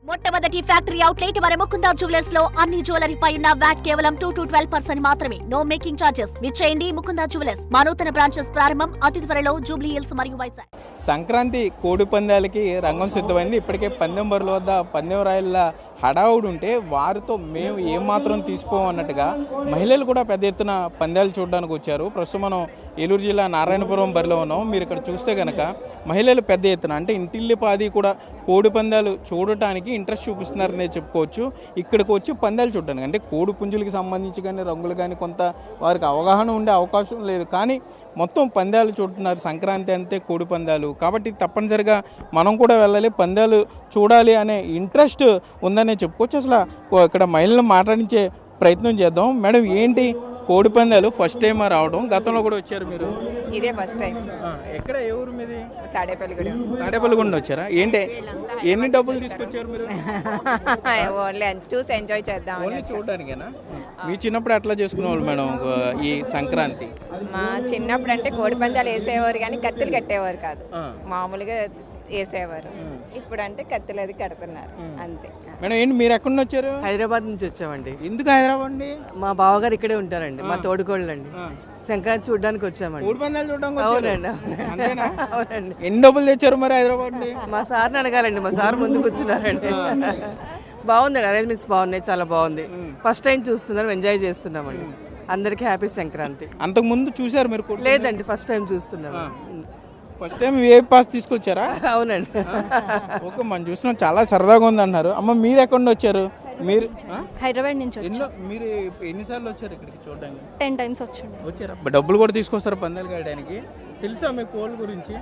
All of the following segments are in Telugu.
మొట్టమొదటి ఫ్యాక్టరీ అవుట్లెట్ మన ముకుందా జ్యువెలర్స్ లో అన్ని జ్యువెలరీ పై ఉన్న వ్యాట్ కేవలం 2 to 12% మాత్రమే. No making charges. విచ్చేయండి ముకుందా జ్యువెలర్స్. మా నూతన బ్రాంచెస్ ప్రారంభం అతి త్వరలో జూబ్లీ హిల్స్ మరియు వైజాగ్. సంక్రాంతి కోడి పందాలకి రంగం సిద్ధమైంది. ఇప్పటికే పందెం బరుల వద్ద పందెం రాయల హడావుడు ఉంటే వారితో మేము ఏమాత్రం తీసిపోం అన్నట్టుగా మహిళలు కూడా పెద్ద ఎత్తున పందాలు చూడడానికి వచ్చారు. ప్రస్తుతం మనం ఏలూరు జిల్లా నారాయణపురం బరిలో ఉన్నాం. మీరు ఇక్కడ చూస్తే కనుక మహిళలు పెద్ద ఎత్తున అంటే ఇంటిల్లిపాది కూడా కోడి పందాలు చూడటానికి ఇంట్రెస్ట్ చూపిస్తున్నారనే చెప్పుకోవచ్చు. ఇక్కడికి వచ్చి పందాలు చూడడానికి అంటే కోడి పుంజులకి సంబంధించి కానీ రంగులు కానీ కొంత వారికి అవగాహన ఉండే అవకాశం లేదు, కానీ మొత్తం పందాలు చూడుతున్నారు. సంక్రాంతి అంటే కోడి పందాలు కాబట్టి తప్పనిసరిగా మనం కూడా వెళ్ళాలి, పందాలు చూడాలి అనే ఇంట్రెస్ట్ ఉందనే చెప్పుకోవచ్చు. అసలు ఇక్కడ మహిళలు మాట్లాడించే ప్రయత్నం చేద్దాం. మేడం, ఏంటి కోడి పందాలు ఫస్ట్ టైం రావడం? గతంలో కూడా వచ్చారు మీరు? ఇదే ఫస్ట్ టైం. ఎక్కడ, ఏ ఊరు మీది? తాడేపల్లిగూడెం. వచ్చారా? ఏంటి, ఎన్ని డబ్బులు తీసుకొచ్చారు మీరు? ఓన్లీ చూసి ఎంజాయ్ చేద్దాం. ఓన్లీ చూడడానికేనా? మీ చిన్నప్పుడు ఎట్లా చేసుకునేవాళ్ళు మేడం ఈ సంక్రాంతి? మా చిన్నప్పుడు అంటే కోడి పందాలు వేసేవారు కానీ కత్తులు కట్టేవారు కాదు, మామూలుగా వేసేవారు. ఇప్పుడు అంటే కత్తులు అది కడుతున్నారు అంతే. మేడం, ఏంటి మీరు ఎక్కడి నుంచి వచ్చారు? హైదరాబాద్ నుంచి వచ్చామండి. ఎందుకు హైదరాబాద్ అండి? మా బావగారు ఇక్కడే ఉంటారండి, మా తోడుకోళ్ళు అండి. సంక్రాంతి చూడడానికి వచ్చామండి. కోడి పందాలు చూడడానికి అవునండి. అంతేనా? అవునండి. ఎన్ని డబ్బులు తెచ్చారు మరి హైదరాబాద్? మా సార్ని అడగాలండి, మా సార్ ముందు కూర్చున్నారండి. బాగుందండి, అరేంజ్మెంట్స్ బాగున్నాయి, చాలా బాగుంది. ఫస్ట్ టైం చూస్తున్నాం, ఎంజాయ్ చేస్తున్నామండి. అందరికీ హ్యాపీ సంక్రాంతి. అంతకు ముందు చూసారు మీరు? లేదండి, ఫస్ట్ టైం చూస్తున్నాం. ఫస్ట్ టైం విఐపి పాస్ తీసుకొచ్చారా? అవునండి. ఓకే, మనం చూస్తున్నాం, చాలా సరదాగా ఉంది అన్నారు. అమ్మ, మీరు ఎక్కడి నుంచి వచ్చారు? మీరు హైదరాబాద్ నుంచి వచ్చారు. మీరు ఎన్నిసార్లు వచ్చారు ఇక్కడికి చూడడానికి? 10 times వచ్చారా? డబ్బులు కూడా తీసుకొస్తారు పందాలు కాయడానికి. తెలుసా మీకు కోళ్ళ గురించి?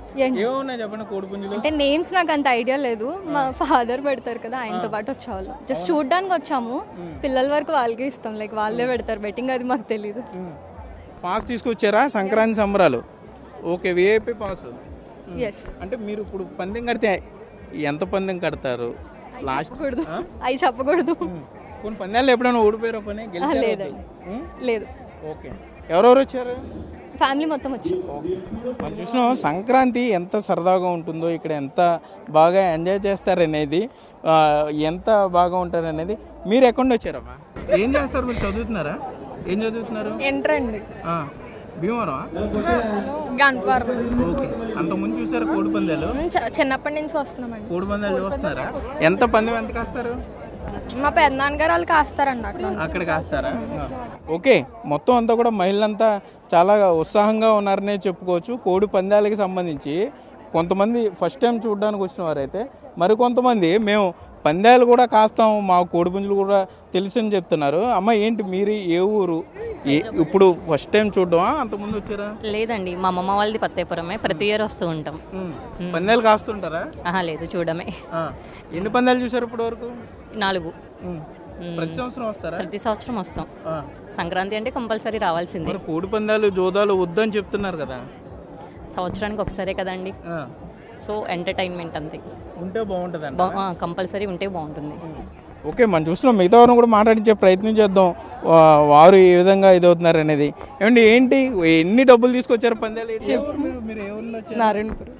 ఏమున్నాయి చెప్పండి కోడి పుంజులు? అంటే నేమ్స్ నాకు అంత ఐడియా లేదు. మా ఫాదర్ పెడతారు కదా, ఆయనతో పాటు వచ్చేవాళ్ళు. జస్ట్ చూడడానికి వచ్చాము. పిల్లల వరకు వాళ్ళకే ఇస్తాం, లైక్ వాళ్ళే పెడతారు బెట్టింగ్, అది మాకు తెలీదు. పాస్ తీసుకొచ్చారా? సంక్రాంతి సంబరాలు. Okay, VIP pass. ఎస్. అంటే మీరు ఇప్పుడు పందెం కడితే ఎంత పందెం కడతారు? లాస్ట్ అవి చెప్పకూడదు. కొన్ని పందాలు ఎప్పుడైనా ఓడిపోయారో పని? లేదండి, లేదు. ఓకే, ఎవరెవరు వచ్చారు? ఫ్యామిలీ మొత్తం వచ్చి. మనం చూసినాం సంక్రాంతి ఎంత సరదాగా ఉంటుందో, ఇక్కడ ఎంత బాగా ఎంజాయ్ చేస్తారనేది, ఎంత బాగా ఉంటారనేది. మీరు ఎక్కడి నుంచి వచ్చారమ్మా? ఏం చేస్తారు మీరు? చదువుతున్నారా? ఏం చదువుతున్నారు? ఎంటర్ అండి. భీమవరం? గన్పవరం. ఓకే, అంతకుముందు చూసారా కోడి పందాలు? చిన్నప్పటి నుంచి వస్తున్నామండి. కోడి పందాలు చూస్తున్నారా? ఎంత పందెం ఎంత కాస్తారు? మా పెద్దనాన్నగారు వాళ్ళు కాస్తారండి అక్కడ కాస్తారా? ఓకే, మొత్తం అంతా కూడా మహిళలంతా చాలా ఉత్సాహంగా ఉన్నారనే చెప్పుకోవచ్చు. కోడి పందాలకి సంబంధించి కొంతమంది ఫస్ట్ టైం చూడడానికి వచ్చిన వారైతే, మరికొంతమంది మేము పందాలు కూడా కాస్తాం, మా కోడి పుంజులు కూడా తెలుసు అని చెప్తున్నారు. అమ్మ, ఏంటి మీరు ఏ ఊరు? ఇప్పుడు ఫస్ట్ టైం చూడడమా? అంతకుముందు వచ్చారా? లేదండి, మా అమ్మమ్మ వాళ్ళది పత్తేపురమే, ప్రతి ఇయర్ వస్తూ ఉంటాం. పందాలు కాస్తుంటారా? లేదు, చూడమే. ఎన్ని పందాలు చూసారు ఇప్పటి వరకు? 4. ప్రతి సంవత్సరం వస్తారా? ప్రతి సంవత్సరం వస్తాం. సంక్రాంతి అంటే కంపల్సరీ రావాల్సిందే. కోడి పందాలు జోదాలు వద్దని చెప్తున్నారు కదా? సంవత్సరానికి ఒకసారే కదండి, సో ఎంటర్టైన్మెంట్ అంతే. ఉంటే బాగుంటుంది, కంపల్సరీ ఉంటే బాగుంటుంది. ఓకే, మనం చూస్తున్నాం. మిగతా వారిని కూడా మాట్లాడించే ప్రయత్నం చేద్దాం, వారు ఏ విధంగా ఇదవుతున్నారు అనేది. ఏమండి, ఏంటి ఎన్ని డబ్బులు తీసుకొచ్చారు పందాలు? మీరు ఏ ఊర్లో వచ్చారు? నారాయణపురం.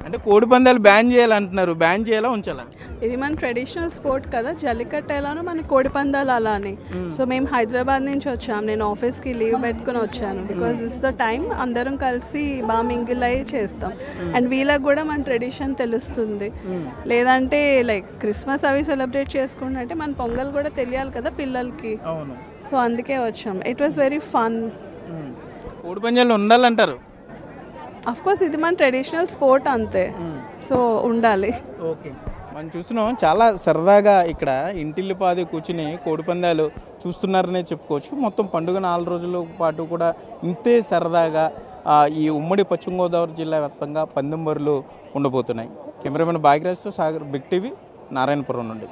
అంటే కోడి పందాలు బ్యాన్ చేయాలంటున్నారు, బ్యాన్ చేయాలా ఉంచాలా? ఇది మన ట్రెడిషనల్ స్పోర్ట్ కదా, జల్లికట్టు ఎలానో మన కోడి పందాలు అలానే. సో మేము హైదరాబాద్ నుంచి వచ్చాం, నేను ఆఫీస్కి లీవ్ పెట్టుకుని వచ్చాను. బికాస్ దిస్ ద టైం అందరం కలిసి బాగా మింగిల్ అయ్యి చేస్తాం. అండ్ వీళ్ళకి కూడా మన ట్రెడిషన్ తెలుస్తుంది. లేదంటే లైక్ క్రిస్మస్ అవి సెలబ్రేట్ చేసుకుంటే మన పొంగల్ కూడా తెలియాలి కదా పిల్లలకి. సో అందుకే వచ్చాం. It was very fun. కోడి పందాలు ఉండాలంటారు? అఫ్ కోర్స్ ఇది మన ట్రెడిషనల్ స్పోర్ట్ అంతే, సో ఉండాలి. ఓకే, మనం చూస్తున్నాం చాలా సరదాగా ఇక్కడ ఇంటిల్లిపాది కూర్చుని కోడి పందాలు చూస్తున్నారనే చెప్పుకోవచ్చు. మొత్తం పండుగ 4 రోజుల పాటు కూడా ఇంతే సరదాగా ఈ ఉమ్మడి పశ్చిమ గోదావరి జిల్లా వ్యాప్తంగా పందెం బరులు ఉండబోతున్నాయి. కెమెరామెన్ భాగ్యరాజ్తో సాగర్, బిగ్ టీవీ, నారాయణపురం నుండి.